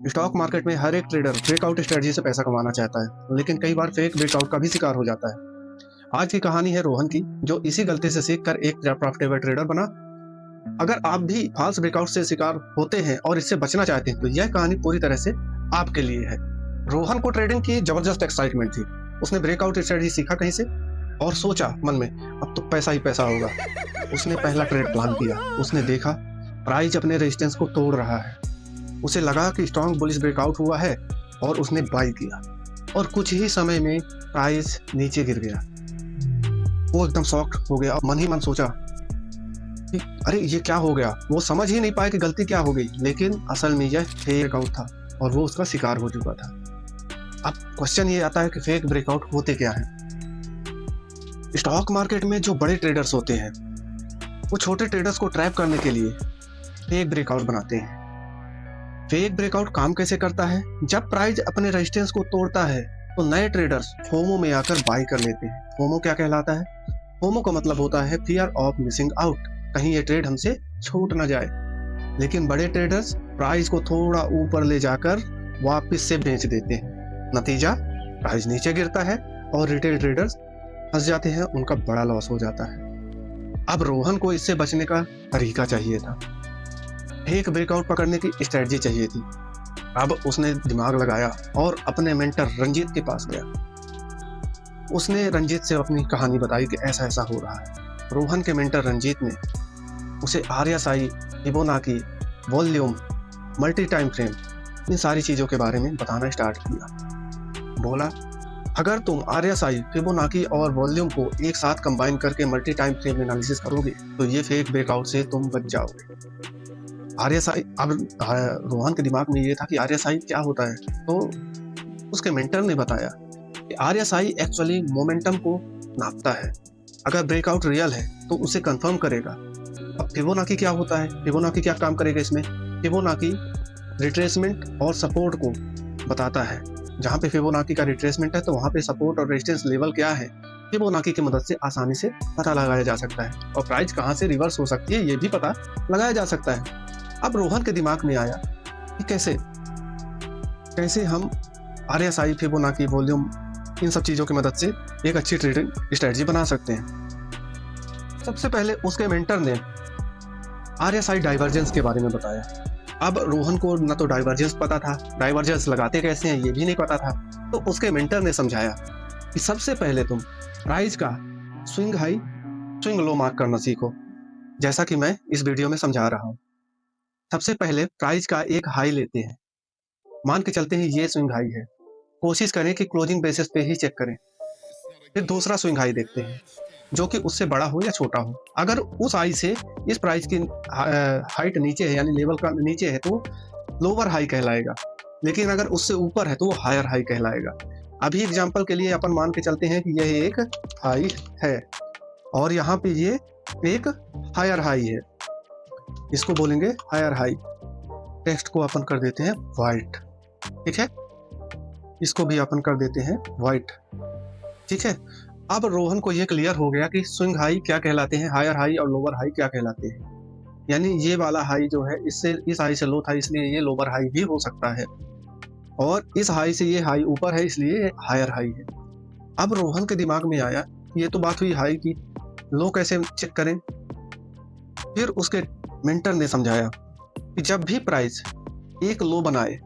Stock market में हर एक trader breakout strategy से पैसा कमाना चाहता है, लेकिन कई बार फेक ब्रेकआउट का भी शिकार हो जाता है। आज की कहानी है रोहन की, जो इसी गलती से सीख कर एक प्रॉफिटेबल ट्रेडर बना। अगर आप भी फॉल्स ब्रेकआउट से शिकार होते हैं और इससे बचना चाहते हैं, तो यह कहानी पूरी तरह से आपके लिए है। रोहन को ट्रेडिंग की जबरदस्त एक्साइटमेंट थी। उसने ब्रेकआउट स्ट्रेटजी सीखा कहीं से और सोचा मन में, अब तो पैसा ही पैसा होगा। उसने पहला ट्रेड प्लान किया। उसने देखा प्राइस अपने रेजिस्टेंस को तोड़ रहा है। उसे लगा कि स्ट्रॉन्ग बुलिश ब्रेकआउट हुआ है और उसने बाई किया, और कुछ ही समय में प्राइस नीचे गिर गया। वो एकदम शॉक्ड हो गया और मन ही मन सोचा कि अरे ये क्या हो गया। वो समझ ही नहीं पाया कि गलती क्या हो गई, लेकिन असल में यह फेक ब्रेकआउट था और वो उसका शिकार हो चुका था। अब क्वेश्चन ये आता है कि फेक ब्रेकआउट होते क्या हैं। स्टॉक मार्केट में जो बड़े ट्रेडर्स होते हैं, वो छोटे ट्रेडर्स को ट्रैप करने के लिए फेक ब्रेकआउट बनाते हैं। फेक ब्रेकआउट काम कैसे करता है? जब प्राइस अपने रेजिस्टेंस को तोड़ता है तो नए ट्रेडर्स फोमो में आकर बाई कर लेते हैं। फोमो क्या कहलाता है? फोमो का मतलब होता है फियर ऑफ मिसिंग आउट, कहीं ये ट्रेड हमसे छूट ना जाए। लेकिन बड़े ट्रेडर्स प्राइस को थोड़ा ऊपर ले जाकर वापस से बेच देते हैं। नतीजा, प्राइस नीचे गिरता है और रिटेल ट्रेडर्स फंस जाते हैं, उनका बड़ा लॉस हो जाता है। अब रोहन को इससे बचने का तरीका चाहिए था। फेक ब्रेकआउट पकड़ने की स्ट्रेटजी चाहिए थी। अब उसने दिमाग लगाया और अपने मेंटर रंजीत के पास गया। उसने रंजीत से अपनी कहानी बताई कि ऐसा ऐसा हो रहा है। रोहन के मेंटर रंजीत ने उसे RSI, Fibonacci, volume, multi time frame, इन सारी चीज़ों के बारे में बताना स्टार्ट किया। बोला, अगर तुम RSI, फिबोनाची और वॉल्यूम को एक साथ कंबाइन करके मल्टी टाइम फ्रेम एनालिसिस करोगे तो ये फेक ब्रेकआउट से तुम बच जाओगे। RSI, अब रोहन के दिमाग में ये था कि RSI क्या होता है, तो उसके मेंटर ने बताया कि RSI एक्चुअली मोमेंटम को नापता है। अगर ब्रेकआउट रियल है तो उसे कंफर्म करेगा। अब फिबोनाची क्या होता है? फिबोनाची क्या काम करेगा इसमें? फिबोनाची रिट्रेसमेंट और सपोर्ट को बताता है। जहाँ पे फिबोनाची का रिट्रेसमेंट है तो वहाँ पे सपोर्ट और रेजिस्टेंस लेवल क्या है, फिबोनाची की मदद से आसानी से पता लगाया जा सकता है। और प्राइस कहाँ से रिवर्स हो सकती है ये भी पता लगाया जा सकता है। अब रोहन के दिमाग में आया कि कैसे हम RSI, फिबोनाची, वॉल्यूम, इन सब चीज़ों की मदद से एक अच्छी ट्रेडिंग स्ट्रेटजी बना सकते हैं। सबसे पहले उसके मेंटर ने RSI डाइवर्जेंस के बारे में बताया। अब रोहन को न तो डाइवर्जेंस पता था, डाइवर्जेंस लगाते कैसे हैं ये भी नहीं पता था। तो उसके मेंटर ने समझाया कि सबसे पहले तुम प्राइस का swing high, swing low mark करना सीखो, जैसा कि मैं इस वीडियो में समझा रहा हूँ। सबसे पहले प्राइस का एक हाई लेते हैं, मान के चलते हैं ये स्विंग हाई है। कोशिश करें कि क्लोजिंग बेसिस पे ही चेक करें। फिर दूसरा स्विंग हाई देखते हैं, जो कि उससे बड़ा हो या छोटा हो। अगर उस हाई से इस प्राइस की हाइट नीचे है, यानी लेवल का नीचे है, तो लोअर हाई कहलाएगा। लेकिन अगर उससे ऊपर है तो वो हायर हाई कहलाएगा। अभी एग्जांपल के लिए अपन मान के चलते हैं कि यह एक हाई है और यहाँ पे ये एक हायर हाई है, इसको बोलेंगे हायर हाई। टेक्स्ट को अपन कर देते हैं व्हाइट, ठीक है। इसको भी अपन कर देते हैं व्हाइट, ठीक है। अब रोहन को ये क्लियर हो गया कि स्विंग हाई क्या कहलाते हैं, हायर हाई और लोअर हाई क्या कहलाते हैं। यानी ये वाला हाई जो है, इससे इस हाई से लो था, इसलिए ये लोअर हाई भी हो सकता है, और इस हाई से ये हाई ऊपर है, इसलिए ये हायर हाई है। अब रोहन के दिमाग में आया ये तो बात हुई हाई की, लो कैसे चेक करें। फिर उसके मेंटर ने समझाया कि जब भी प्राइस एक लो बनाए,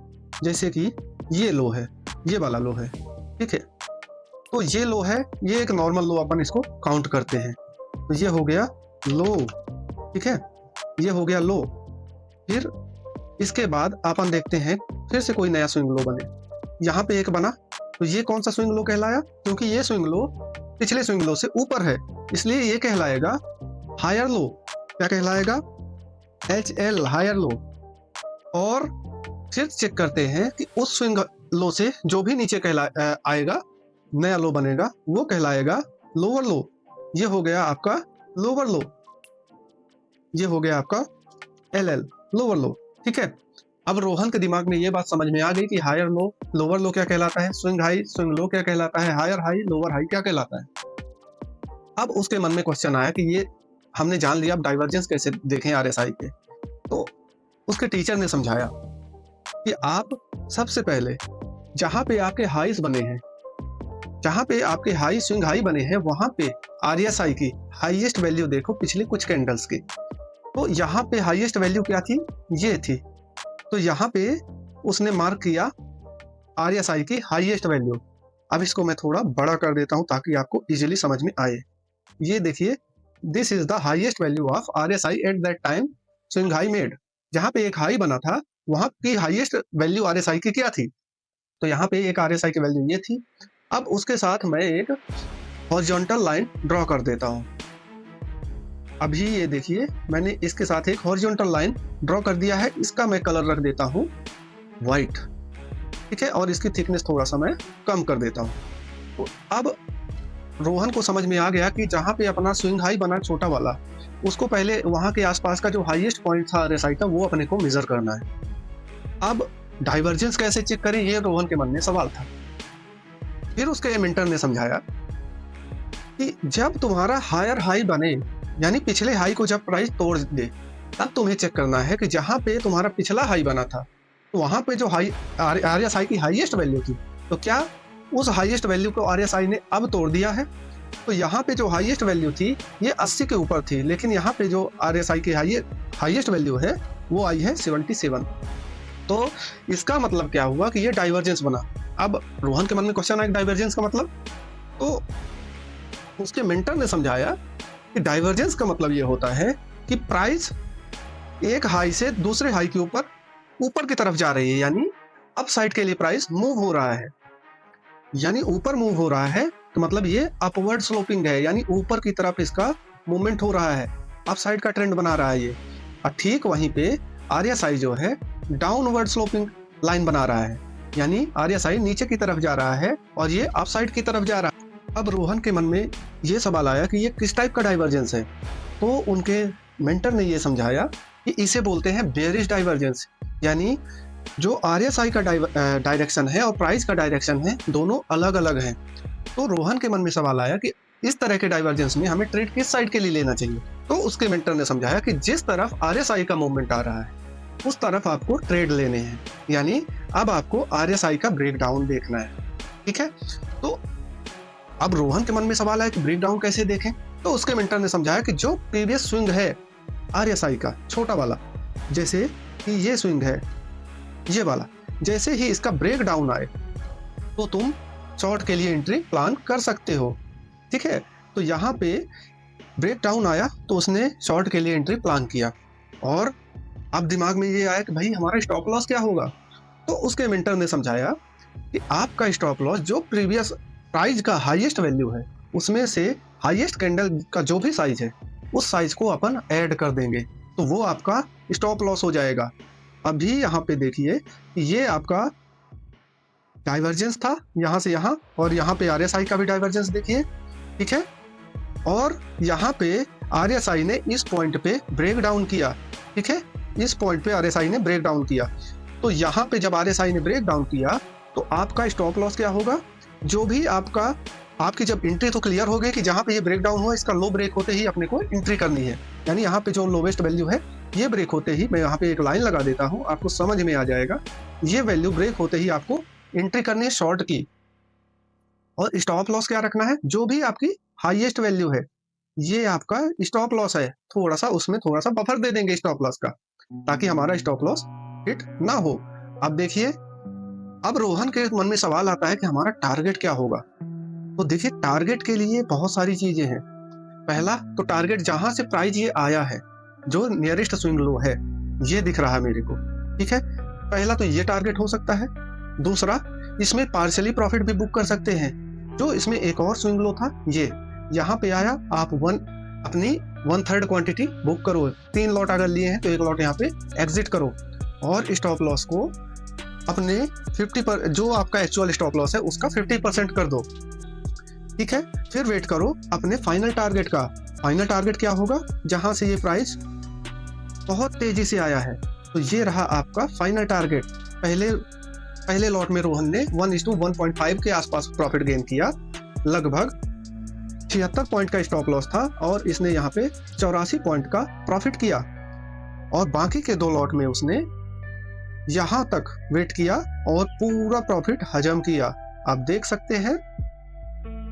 जैसे कि ये लो है, ये वाला लो है, ठीक है, तो ये लो है, ये एक नॉर्मल लो अपन इसको काउंट करते हैं, तो ये हो गया लो, ठीक है, ये हो गया लो। फिर इसके बाद अपन देखते हैं फिर से कोई नया स्विंग लो बने, यहाँ पे एक बना, तो ये कौन सा स्विंग लो कहलाया? क्योंकि ये स्विंग लो पिछले स्विंग लो से ऊपर है, इसलिए ये कहलाएगा हायर लो। क्या कहलाएगा? HL, higher low. और फिर चेक करते हैं कि उस स्विंग लो से जो भी नीचे आएगा, नया लो बनेगा, वो कहलाएगा लोअर लो। ये हो गया आपका लोअर लो, ये हो गया आपका LL, लोअर लो, ठीक है। अब रोहन के दिमाग में ये बात समझ में आ गई कि हायर लो, लोअर लो क्या कहलाता है, स्विंग हाई, स्विंग लो क्या कहलाता है, हायर हाई, लोअर हाई क्या कहलाता है। अब उसके मन में क्वेश्चन आया कि ये हमने जान लिया, अब डाइवर्जेंस कैसे देखें RSI के। तो उसके टीचर ने समझाया कि आप सबसे पहले जहां पे आपके हाईस बने हैं, जहां पे आपके हाई स्विंग हाई बने हैं, वहां पे आरएसआई की हाईएस्ट वैल्यू देखो पिछले कुछ कैंडल्स की। तो यहाँ पे हाईएस्ट वैल्यू क्या थी, ये थी। तो यहाँ पे उसने मार्क किया आरएसआई की हाईएस्ट वैल्यू। अब इसको मैं थोड़ा बड़ा कर देता हूं ताकि आपको इजीली समझ में आए। ये देखिए, this is the highest value of RSI at that time swing high made. जहां पे एक हाई बना था वहां की हाईएस्ट वैल्यू आरएसआई की क्या थी, तो यहाँ पे एक आरएसआई की वैल्यू ये थी। अब उसके साथ मैं एक हॉरिजॉन्टल लाइन ड्रॉ कर देता हूं। अभी ये देखिए, मैंने इसके साथ एक हॉरिजॉन्टल लाइन ड्रॉ कर दिया है। इसका मैं कलर रख देता हूं व्हाइट, ठीक है, और इसकी थिकनेस थोड़ा सा मैं कम कर देता हूं। तो अब रोहन को समझ में आ गया कि जहां पे अपना स्विंग हाई बना छोटा वाला, उसको पहले वहां के आसपास का जो हाईएस्ट पॉइंट था आरएसआई का, वो अपने को मेजर करना है। अब डाइवर्जेंस कैसे चेक करें, ये रोहन के मन में सवाल था। फिर उसके मेंटर ने समझाया कि जब तुम्हारा हायर हाई बने, यानी पिछले हाई को जब प्राइस तोड़ दे, तब तुम्हें चेक करना है कि जहां पे तुम्हारा पिछला हाई बना था, तो वहां पे जो हाई आरएसआई की हाईएस्ट वैल्यू थी, तो क्या उस हाईएस्ट वैल्यू को आरएसआई ने अब तोड़ दिया है। तो यहाँ पे जो हाईएस्ट वैल्यू थी ये 80 के ऊपर थी, लेकिन यहाँ पे जो आरएसआई की हाईएस्ट वैल्यू है वो आई है 77। तो इसका मतलब क्या हुआ कि ये डाइवर्जेंस बना। अब रोहन के मन में क्वेश्चन आया डाइवर्जेंस का मतलब, तो उसके मेंटर ने समझाया कि डाइवर्जेंस का मतलब ये होता है कि प्राइस एक हाई से दूसरे हाई के ऊपर की तरफ जा रही है, यानी अप साइड के लिए प्राइस मूव हो रहा है, यानी ऊपर मूव हो रहा है, तो मतलब ये अपवर्ड स्लोपिंग है, यानी ऊपर की तरफ इसका मूवमेंट हो रहा है, अप साइड का ट्रेंड बना रहा है ये। और ठीक वहीं पे आरएसआई जो है डाउनवर्ड स्लोपिंग लाइन बना रहा है, यानी आरएसआई नीचे की तरफ जा रहा है और ये अप साइड की तरफ जा रहा है। अब रोहन के मन में ये सवाल आया कि ये किस टाइप का डाइवर्जेंस है, तो उनके मेंटर ने ये समझाया कि इसे बोलते हैं बेयरिश डाइवर्जेंस, यानी जो आरएसआई का डायरेक्शन है और प्राइस का डायरेक्शन है, दोनों अलग अलग हैं। तो रोहन के मन में सवाल आया कि इस तरह के डाइवर्जेंस में हमें ट्रेड किस साइड के लिए लेना चाहिए। तो उसके मेंटर ने समझाया कि जिस तरफ आरएसआई का मूवमेंट आ रहा है उस तरफ आपको ट्रेड लेने हैं, यानी अब आपको आरएसआई का ब्रेकडाउन देखना है, ठीक है। तो अब रोहन के मन में सवाल आया कि ब्रेकडाउन कैसे देखें, तो उसके मेंटर ने समझाया कि जो प्रीवियस स्विंग है आरएसआई का छोटा वाला, जैसे कि ये स्विंग है ये वाला, जैसे ही इसका ब्रेक डाउन आए तो तुम शॉर्ट के लिए एंट्री प्लान कर सकते हो, ठीक है। तो यहाँ पे ब्रेक डाउन आया तो उसने शॉर्ट के लिए एंट्री प्लान किया, और अब दिमाग में ये आया कि भाई हमारा स्टॉप लॉस क्या होगा। तो उसके मेंटर ने समझाया कि आपका स्टॉप लॉस जो प्रीवियस प्राइस का हाईएस्ट वैल्यू है उसमें से हाईएस्ट कैंडल का जो भी साइज है उस साइज को अपन ऐड कर देंगे, तो वो आपका स्टॉप लॉस हो जाएगा। अभी यहाँ पे देखिए, ये आपका डाइवर्जेंस था यहाँ से यहाँ, और यहाँ पे आरएसआई का भी डाइवर्जेंस देखिए, ठीक है। और यहाँ पे आरएसआई ने इस पॉइंट पे ब्रेक डाउन किया, ठीक है, इस पॉइंट पे आरएसआई ने ब्रेक डाउन किया। तो यहाँ पे जब आरएसआई ने ब्रेक डाउन किया तो आपका स्टॉप लॉस क्या होगा, जो भी आपकी जब एंट्री तो क्लियर हो गई कि जहाँ पे ये ब्रेक डाउन हुआ इसका लो ब्रेक होते ही अपने को एंट्री करनी है, यानी यहाँ पे जो लोवेस्ट वैल्यू है ये ब्रेक होते ही, मैं यहाँ पे एक लाइन लगा देता हूँ आपको समझ में आ जाएगा, ये वैल्यू ब्रेक होते ही आपको एंट्री करनी है शॉर्ट की। और स्टॉप लॉस क्या रखना है, जो भी आपकी हाईएस्ट वैल्यू है ये आपका स्टॉप लॉस है, थोड़ा सा उसमें थोड़ा सा बफर दे देंगे स्टॉप लॉस का, ताकि हमारा स्टॉप लॉस हिट ना हो। अब देखिए, अब रोहन के मन में सवाल आता है कि हमारा टारगेट क्या होगा। तो देखिए, टारगेट के लिए बहुत सारी चीजें हैं। पहला तो टारगेट जहां से प्राइस ये आया है, जो नियरेस्ट स्विंग लो है ये दिख रहा है मेरे को, ठीक है, पहला तो ये टारगेट हो सकता है। दूसरा, इसमें पार्शियली प्रॉफिट भी बुक कर सकते हैं, जो इसमें एक और स्विंग लो था, ये यहाँ पे आया, आप अपनी 1/3 क्वांटिटी बुक करो, 3 लॉट अगर लिए हैं तो 1 लॉट यहाँ पे एग्जिट करो, और स्टॉप लॉस को अपने 50% जो आपका एक्चुअल स्टॉप लॉस है उसका 50% कर दो, ठीक है। फिर वेट करो अपने फाइनल टारगेट का। फाइनल टारगेट क्या होगा, जहां से ये प्राइस बहुत तेजी से आया है, तो ये रहा आपका फाइनल टारगेट। पहले लॉट में रोहन ने 1:1.5 के आसपास प्रॉफिट गेन किया, लगभग 76 पॉइंट का स्टॉप लॉस था, और इसने यहाँ पे 84 पॉइंट का प्रॉफिट किया। और बाकी के 2 लॉट में उसने यहाँ तक वेट किया और पूरा प्रॉफिट हजम किया। आप देख सकते हैं,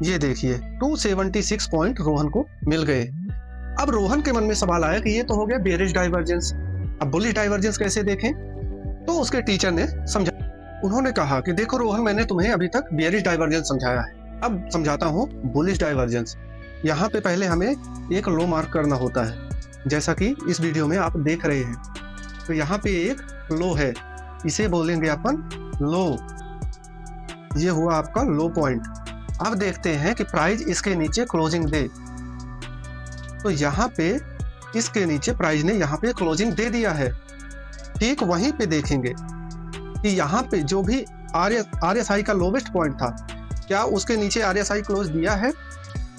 ये देखिए 276 पॉइंट रोहन को मिल गए। अब रोहन के मन में सवाल आया कि ये तो हो गया बेरिश डाइवर्जेंस, अब बुलिश डाइवर्जेंस कैसे देखें? तो उसके टीचर ने समझा, उन्होंने कहा कि देखो रोहन, मैंने तुम्हें अभी तक बेरिश डाइवर्जेंस समझाया है, अब समझाता हूँ बुलिश डाइवर्जेंस। यहाँ पे पहले हमें एक लो मार्क करना होता है, जैसा कि इस वीडियो में आप देख रहे हैं। तो यहाँ पे एक लो है, इसे बोलेंगे अपन लो। ये हुआ आपका लो पॉइंट। अब देखते हैं कि प्राइस इसके नीचे क्लोजिंग दे। तो यहाँ पे इसके नीचे प्राइस ने यहाँ पे क्लोजिंग दे दिया है। ठीक वहीं पे देखेंगे कि यहाँ पे जो भी RSI का लोवेस्ट पॉइंट था, क्या उसके नीचे RSI क्लोज दिया है?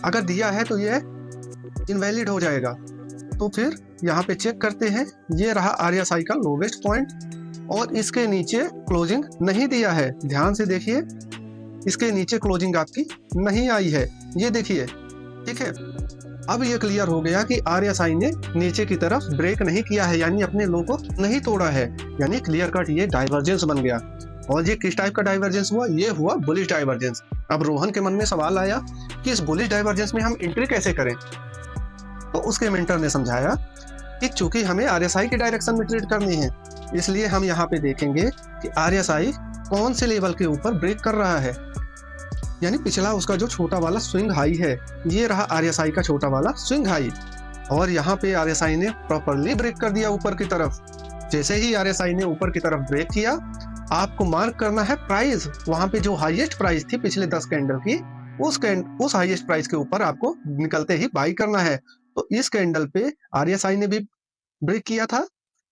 अगर दिया है तो ये इनवैलिड हो जाएगा। तो फिर यहाँ पे चेक करते हैं, ये रहा RSI का लोवेस्ट पॉइंट और इसके नीचे क्लोजिंग नहीं दिया है। ध्यान से देखिए, इसके नीचे क्लोजिंग आपकी नहीं आई है, ये देखिए। ठीक है, अब ये क्लियर हो गया कि RSI ने नीचे की तरफ ब्रेक नहीं किया है, यानी अपने लो को नहीं तोड़ा है, यानी क्लियर कट ये डाइवर्जेंस बन गया। और ये किस टाइप का डाइवर्जेंस हुआ? ये हुआ बुलिश डाइवर्जेंस। अब रोहन के मन में सवाल आया कि इस बुलिश डाइवर्जेंस में हम एंट्री कैसे करें? तो उसके मेंटर ने समझाया कि चूंकि हमें RSI के डायरेक्शन में ट्रेड करनी है, इसलिए हम यहाँ पे देखेंगे कि RSI कौन से लेवल के ऊपर ब्रेक कर रहा है। यानी पिछला उसका जो छोटा वाला स्विंग हाई है, ये रहा RSI का छोटा वाला स्विंग हाई, और यहाँ पे RSI ने प्रॉपर्ली ब्रेक कर दिया ऊपर की तरफ। जैसे ही RSI ने ऊपर की तरफ ब्रेक किया, आपको मार्क करना है प्राइस। वहां पे जो हाईएस्ट प्राइस थी पिछले 10 कैंडल की, उस हाईएस्ट प्राइस के ऊपर आपको निकलते ही बाई करना है। तो इस कैंडल पे RSI ने भी ब्रेक किया था,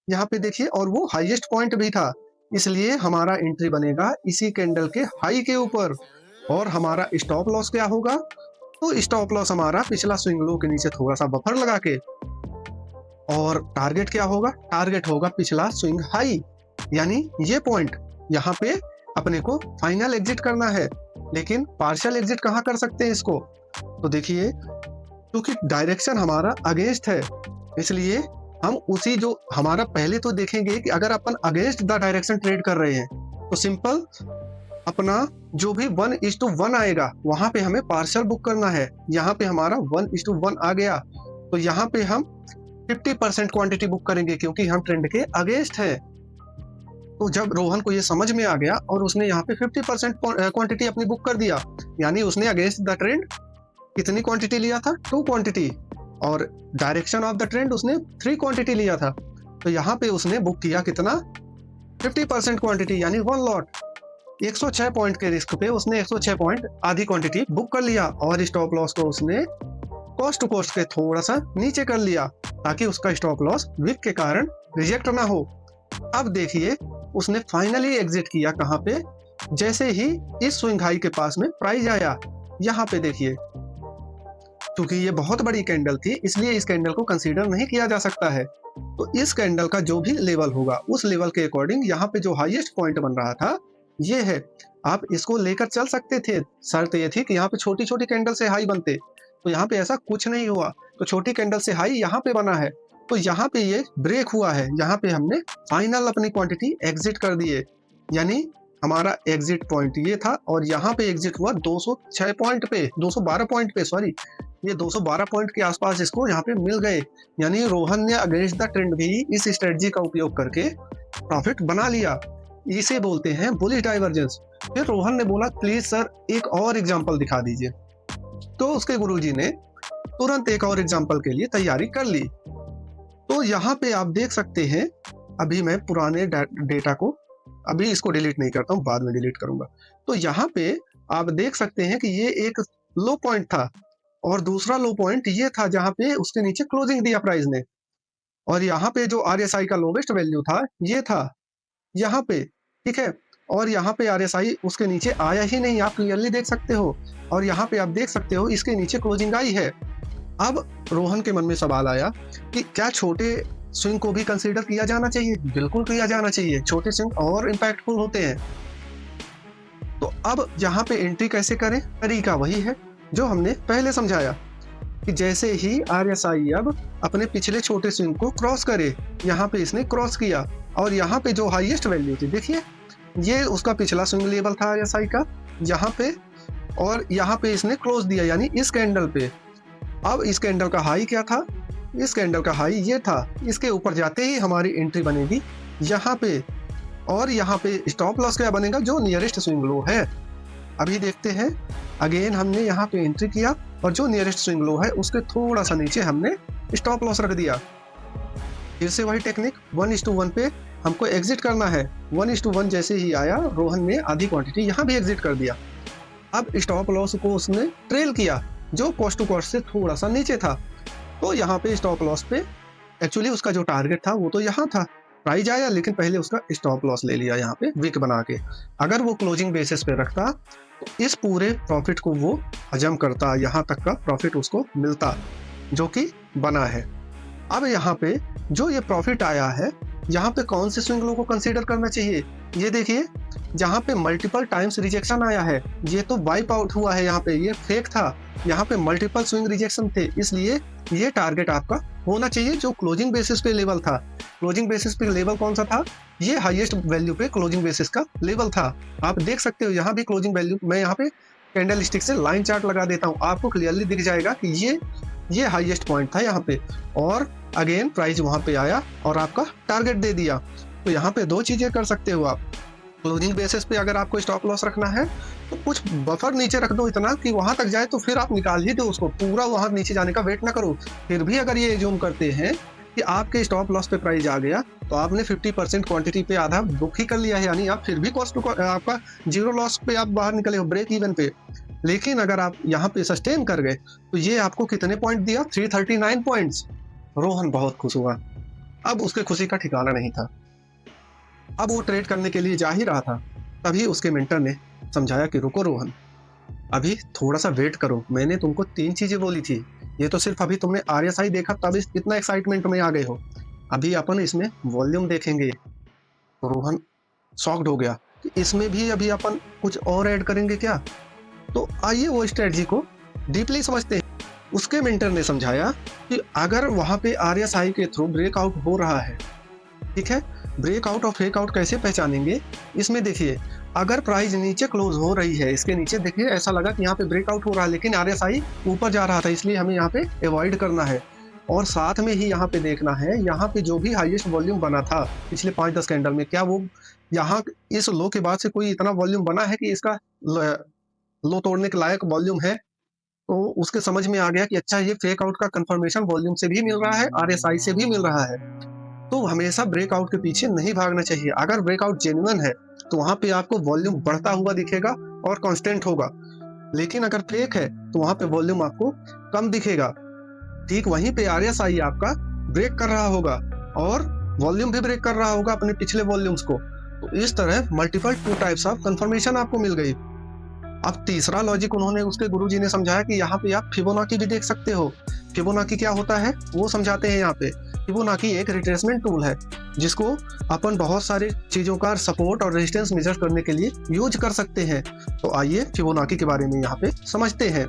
यहाँ पे देखिए, और वो हाईएस्ट पॉइंट भी था, इसलिए हमारा एंट्री बनेगा इसी कैंडल के हाई के ऊपर। और हमारा स्टॉप लॉस क्या होगा? तो स्टॉप लॉस हमारा पिछला स्विंग लो के नीचे थोड़ा सा बफर लगा के, और टारगेट क्या होगा? टारगेट होगा पिछला स्विंग हाई, यानी ये पॉइंट। यहाँ पे अपने को फाइनल एग्जिट करना है, लेकिन पार्शियल एग्जिट कहाँ कर सकते हैं इसको? तो देखिए, क्योंकि डायरेक्शन हमारा अगेंस्ट है, इसलिए हम उसी जो हमारा पहले तो देखेंगे कि अगर अपन अगेंस्ट द डायरेक्शन ट्रेड कर रहे हैं, तो सिंपल अपना जो भी 1:1 आएगा, वहां पे हमें पार्शियल बुक करना है। यहाँ पे हमारा 1:1 आ गया, तो यहाँ पे हम 50% क्वांटिटी बुक करेंगे, क्योंकि हम ट्रेंड के अगेंस्ट है। तो जब रोहन को ये समझ में आ गया और उसने यहाँ पे 50% क्वांटिटी अपनी बुक कर दिया, यानी उसने अगेंस्ट द ट्रेंड कितनी क्वांटिटी लिया था? 2 क्वांटिटी, और डायरेक्शन ऑफ द ट्रेंड उसने 3 क्वांटिटी लिया था। तो यहाँ पे उसने बुक किया कितना? 50% क्वांटिटी, यानी 1 लॉट। 106 पॉइंट के रिस्क पे उसने 106 पॉइंट आधी क्वांटिटी बुक कर लिया, और स्टॉप लॉस को उसने कॉस्ट टू कॉस्ट के थोड़ा सा नीचे कर लिया, ताकि उसका स्टॉप लॉस विक के कारण रिजेक्ट ना हो। अब देखिए, उसने फाइनली एग्जिट किया कहाँ पे? जैसे ही इस स्विंग हाई के पास में प्राइस आया, यहाँ पे देखिए, क्योंकि ये बहुत बड़ी कैंडल थी, इसलिए इस कैंडल को कंसीडर नहीं किया जा सकता है। तो इस कैंडल का जो भी लेवल होगा, उस लेवल के अकॉर्डिंग यहाँ पे जो हाईएस्ट पॉइंट बन रहा था, ये है। आप इसको लेकर चल सकते थे, शर्त ये थी कि यहाँ पे छोटी छोटी कैंडल से हाई बनते, तो यहाँ पे ऐसा कुछ नहीं हुआ। तो छोटी कैंडल से हाई यहाँ पे बना है, तो यहाँ पे ये ब्रेक हुआ है, यहाँ पे हमने फाइनल अपनी क्वांटिटी एग्जिट कर दिए, यानी हमारा एग्जिट पॉइंट ये था, और यहाँ पे एग्जिट हुआ 206 पॉइंट पे, 212 पॉइंट पे, सॉरी, ये 212 पॉइंट के आसपास इसको यहाँ पे मिल गए। यानी रोहन ने अगेंस्ट द ट्रेंड भी इस स्ट्रेटजी का उपयोग करके प्रॉफिट बना लिया। इसे बोलते हैं बुलिश डाइवर्जेंस। फिर रोहन ने बोला, प्लीज सर एक और एग्जांपल दिखा दीजिए। तो उसके गुरुजी ने तुरंत एक और एग्जांपल के लिए तैयारी कर ली। तो यहाँ पे आप देख सकते हैं, अभी मैं पुराने डेटा को अभी इसको डिलीट नहीं करता हूँ, बाद में डिलीट करूंगा। तो यहाँ पे आप देख सकते हैं कि ये एक लो पॉइंट था, और दूसरा लो पॉइंट ये था जहाँ पे उसके नीचे क्लोजिंग दिया प्राइस ने, और यहाँ पे जो RSI का लोवेस्ट वैल्यू था ये था यहाँ पे, ठीक है। और यहाँ पे RSI उसके नीचे आया ही नहीं, आप क्लियरली देख सकते हो, और यहाँ पे आप देख सकते हो इसके नीचे क्लोजिंग आई है। अब रोहन के मन में सवाल आया कि क्या छोटे स्विंग को भी कंसीडर किया जाना चाहिए? बिल्कुल किया जाना चाहिए, छोटे स्विंग और इम्पैक्टफुल होते हैं। तो अब यहाँ पे एंट्री कैसे करें? तरीका वही है जो हमने पहले समझाया, कि जैसे ही RSI अब अपने पिछले छोटे स्विंग को क्रॉस करे, यहाँ पे इसने क्रॉस किया, और यहाँ पे जो हाईएस्ट वैल्यू थी, देखिए ये उसका पिछला स्विंग लेवल था RSI का यहाँ पे, और यहाँ पे इसने क्लोज दिया यानी इस कैंडल पे। अब इस कैंडल का हाई क्या था, इस कैंडल का हाई ये था, इसके ऊपर जाते ही हमारी एंट्री बनेगी यहाँ पे, और यहाँ पे स्टॉप लॉस क्या बनेगा, जो नियरेस्ट स्विंग लो है। अभी देखते हैं, अगेन हमने यहाँ पे एंट्री किया और जो नियरेस्ट स्विंग लो है उसके थोड़ा सा नीचे हमने स्टॉप लॉस रख दिया। फिर से वही टेक्निक 1:1 पे हमको एग्जिट करना है। 1:1 जैसे ही आया, रोहन ने आधी क्वांटिटी यहाँ भी एग्जिट कर दिया। अब स्टॉप लॉस को उसने ट्रेल किया जो कॉस्ट टू कॉस्ट से थोड़ा सा नीचे था, तो यहाँ पे स्टॉप लॉस पे एक्चुअली उसका जो टारगेट था वो तो यहाँ था, प्राइस आया लेकिन पहले उसका स्टॉप लॉस ले लिया यहाँ पे विक बना के। अगर वो क्लोजिंग बेसिस पे रखता तो इस पूरे प्रॉफिट को वो हजम करता, यहाँ तक का प्रॉफिट उसको मिलता जो कि बना है। अब यहाँ पे जो ये प्रॉफिट आया है, यहाँ पे कौन से स्विंग लो को कंसीडर करना चाहिए, ये देखिए जहाँ पे मल्टीपल टाइम्स रिजेक्शन आया है, ये तो वाइप आउट हुआ है, यहाँ पे ये फेक था, यहाँ पे मल्टीपल स्विंग रिजेक्शन थे, इसलिए ये टारगेट आपका होना चाहिए जो क्लोजिंग बेसिस पे लेवल था। क्लोजिंग बेसिस पे लेवल कौन सा था, ये हाईएस्ट वैल्यू पे क्लोजिंग बेसिस का लेवल था। आप देख सकते हो यहाँ भी क्लोजिंग वैल्यू, मैं यहाँ पे कैंडल स्टिक से लाइन चार्ट लगा देता हूँ, आपको क्लियरली दिख जाएगा कि ये हाईएस्ट पॉइंट था यहाँ पे, और अगेन प्राइस वहां पे आया और आपका टारगेट दे दिया। तो यहाँ पे दो चीजें कर सकते हो आप, क्लोजिंग बेसिस पे अगर आपको स्टॉप लॉस रखना है तो कुछ बफर नीचे रख दो इतना कि वहां तक जाए, तो फिर आप निकाल ही दो उसको, पूरा वहां नीचे जाने का वेट ना करो। फिर भी अगर ये एज्यूम करते हैं कि आपके स्टॉप लॉस पे प्राइस आ गया तो आपने 50% क्वांटिटी पे आधा बुक ही कर लिया है, यानी आप फिर भी कॉस्ट आपका जीरो लॉस पे आप बाहर निकले हो, ब्रेक इवन पे। लेकिन अगर आप यहाँ पे सस्टेन कर गए तो ये आपको कितने पॉइंट दिया, 339 पॉइंट्स। रोहन बहुत खुश हुआ, अब उसके खुशी का ठिकाना नहीं था। अब वो ट्रेड करने के लिए जा ही रहा था, तभी उसके मेंटर ने समझाया कि रुको रोहन, अभी थोड़ा सा वेट करो, मैंने तुमको 3 चीजें बोली थी, ये तो सिर्फ अभी तुमने RSI देखा तब इतना एक्साइटमेंट में आ गए हो, अभी अपन इसमें वॉल्यूम देखेंगे। रोहन शॉक्ड हो गया कि इसमें भी अभी अपन कुछ और ऐड करेंगे क्या। तो आइए वो स्ट्रेटजी को डीपली समझते हैं। उसके मेंटर ने समझाया कि अगर वहां पे RSI के थ्रू ब्रेकआउट हो रहा है, ठीक है, ब्रेकआउट और फेकआउट कैसे पहचानेंगे, इसमें देखिए अगर प्राइस नीचे क्लोज हो रही है, इसके नीचे देखिए ऐसा लगा कि यहाँ पे ब्रेकआउट हो रहा है लेकिन RSI ऊपर जा रहा था, इसलिए हमें यहाँ पे अवॉइड करना है। और साथ में ही यहाँ पे देखना है, यहाँ पे जो भी हाईएस्ट वॉल्यूम बना था पिछले 5-10 कैंडल में, क्या वो यहाँ इस लो के बाद से कोई इतना वॉल्यूम बना है कि इसका लो तोड़ने के लायक वॉल्यूम है। तो उसके समझ में आ गया कि अच्छा ये फेक आउट का कंफर्मेशन वॉल्यूम से भी मिल रहा है, RSI से भी मिल रहा है। तो हमेशा ब्रेकआउट के पीछे नहीं भागना चाहिए। अगर ब्रेकआउट जेन्युइन है तो वहां पे आपको वॉल्यूम बढ़ता हुआ दिखेगा और कांस्टेंट होगा, लेकिन अगर फेक है तो वहां पे वॉल्यूम आपको कम दिखेगा। ठीक वहीं पे RSI आपका ब्रेक कर रहा होगा और वॉल्यूम भी ब्रेक कर रहा होगा अपने पिछले वॉल्यूम्स को। तो इस तरह मल्टीपल 2 टाइप्स ऑफ कंफर्मेशन आपको मिल गई। अब तीसरा लॉजिक उन्होंने, उसके गुरुजी ने समझाया कि यहाँ पे आप फिबोनाची भी देख सकते हो। फिबोनाची क्या होता है वो समझाते हैं यहाँ पे। फिबोनाची एक रिट्रेसमेंट टूल है जिसको अपन बहुत सारे चीजों का सपोर्ट और रेजिस्टेंस मेजर करने के लिए यूज कर सकते हैं। तो आइए फिबोनाची के बारे में यहाँ पे समझते हैं।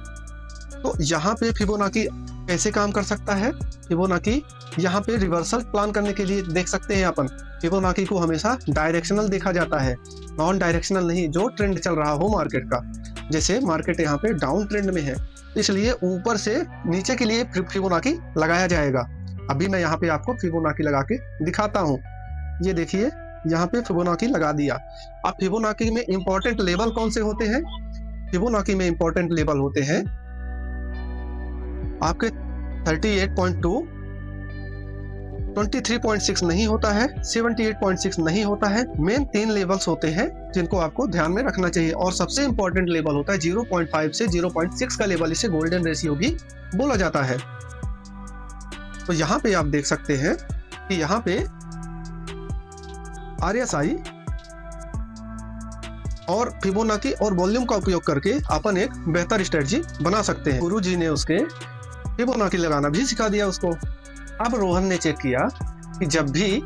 तो यहाँ पे फिबोनाची कैसे काम कर सकता है, फिबोनाची यहाँ पे रिवर्सल प्लान करने के लिए देख सकते हैं अपन। फिबोनाची को हमेशा डायरेक्शनल देखा जाता है, नॉन डायरेक्शनल नहीं, जो ट्रेंड चल रहा हो मार्केट का। जैसे मार्केट यहाँ पे डाउन ट्रेंड में है, इसलिए ऊपर से नीचे के लिए फिबोनाची लगाया जाएगा। अभी मैं यहाँ पे आपको फिबोनाची लगा के दिखाता हूँ। ये देखिए यहाँ पे फिबोनाची लगा दिया। अब फिबोनाची में इंपॉर्टेंट लेवल कौन से होते हैं, फिबोनाची में इंपॉर्टेंट लेवल होते हैं आपके 38.2, 23.6 नहीं होता है, 78.6 नहीं होता है। मेन 3 लेवल्स होते हैं जिनको आपको ध्यान में रखना चाहिए, और सबसे इंपॉर्टेंट लेवल होता है 0.5 से 0.6 का लेवल, इसे गोल्डन रेशियो भी बोला जाता है। तो यहाँ पे आप देख सकते हैं कि यहाँ पे RSI और फिबोनाची और वॉल्यूम का उपयोग करके अपन एक बेहतर स्ट्रेटजी बना सकते हैं। गुरुजी ने उसके फिबोनाची लगाना भी सिखा दिया उसको। अब रोहन ने चेक किया कि जब भी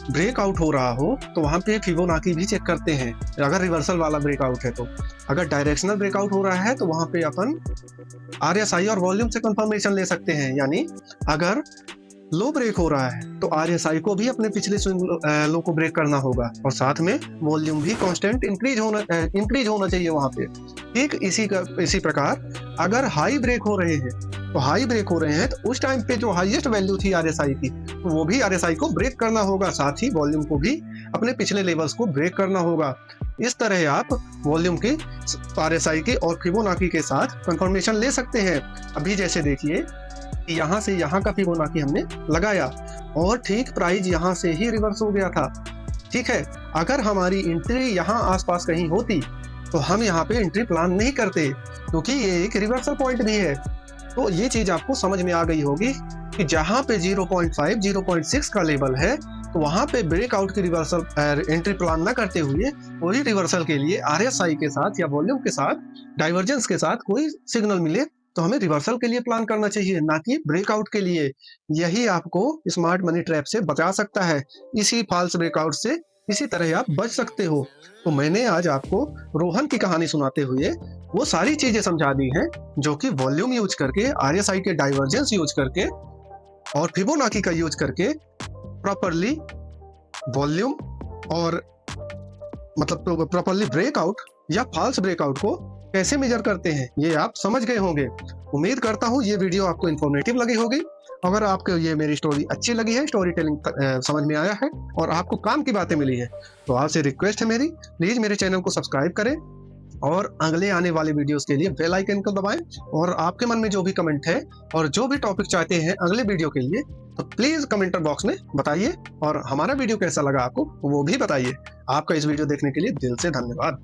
ब्रेकआउट हो रहा हो तो वहां पे फिबोनाची भी चेक करते हैं, अगर रिवर्सल वाला ब्रेकआउट है तो। अगर डायरेक्शनल ब्रेकआउट हो रहा है तो वहां पे अपन RSI और वॉल्यूम से कंफर्मेशन ले सकते हैं। यानी अगर लो ब्रेक हो रहा है तो आरएसआई को भी अपने पिछले स्विंग लो को ब्रेक करना होगा और साथ में वॉल्यूम भी कांस्टेंट इंक्रीज होना चाहिए वहां पे। ठीक इसी प्रकार अगर हाई ब्रेक हो रहे हैं तो उस टाइम पे जो हाईएस्ट वैल्यू थी आरएसआई की, तो वो भी आरएसआई को ब्रेक करना होगा, साथ ही वॉल्यूम को भी अपने पिछले लेवल्स को ब्रेक करना होगा। इस तरह आप वॉल्यूम की, आरएसआई की और फिबोनाची के साथ कंफर्मेशन ले सकते हैं। अभी जैसे देखिए, यहाँ से यहाँ का फिबोनाची हमने लगाया और ठीक प्राइस यहाँ से ही रिवर्स हो गया था। ठीक है, अगर हमारी एंट्री यहाँ आसपास कहीं होती तो हम यहाँ पे एंट्री प्लान नहीं करते, क्योंकि ये एक रिवर्सल पॉइंट भी है। तो ये चीज आपको समझ में आ गई होगी कि जहाँ पे 0.5 0.6 का लेवल है तो वहां पे ब्रेकआउट की रिवर्सल एंट्री प्लान ना करते हुए वही रिवर्सल के लिए आरएसआई के साथ या वॉल्यूम के साथ डाइवर्जेंस के साथ कोई सिग्नल मिले तो हमें रिवर्सल के लिए प्लान करना चाहिए, ना कि ब्रेकआउट के लिए। यही आपको स्मार्ट मनी ट्रैप से बचा सकता है, इसी फॉल्स ब्रेकआउट से इसी तरह आप बच सकते हो। तो मैंने आज आपको रोहन की कहानी सुनाते हुए वो सारी चीजें समझा दी हैं जो कि वॉल्यूम यूज करके, आरएसआई के डाइवर्जेंस यूज करके और फिबोनाची का यूज करके प्रॉपरली वॉल्यूम और मतलब प्रॉपरली ब्रेकआउट या फॉल्स ब्रेकआउट को कैसे मेजर करते हैं, ये आप समझ गए होंगे। उम्मीद करता हूँ ये वीडियो आपको इन्फॉर्मेटिव लगी होगी। अगर आपको ये मेरी स्टोरी अच्छी लगी है, स्टोरी टेलिंग समझ में आया है और आपको काम की बातें मिली है, तो आपसे रिक्वेस्ट है मेरी, प्लीज मेरे चैनल को सब्सक्राइब करें और अगले आने वाले वीडियोस के लिए बेल आइकन को दबाएं। और आपके मन में जो भी कमेंट है और जो भी टॉपिक चाहते हैं अगले वीडियो के लिए, तो प्लीज कमेंट बॉक्स में बताइए और हमारा वीडियो कैसा लगा आपको वो भी बताइए। आपका इस वीडियो देखने के लिए दिल से धन्यवाद।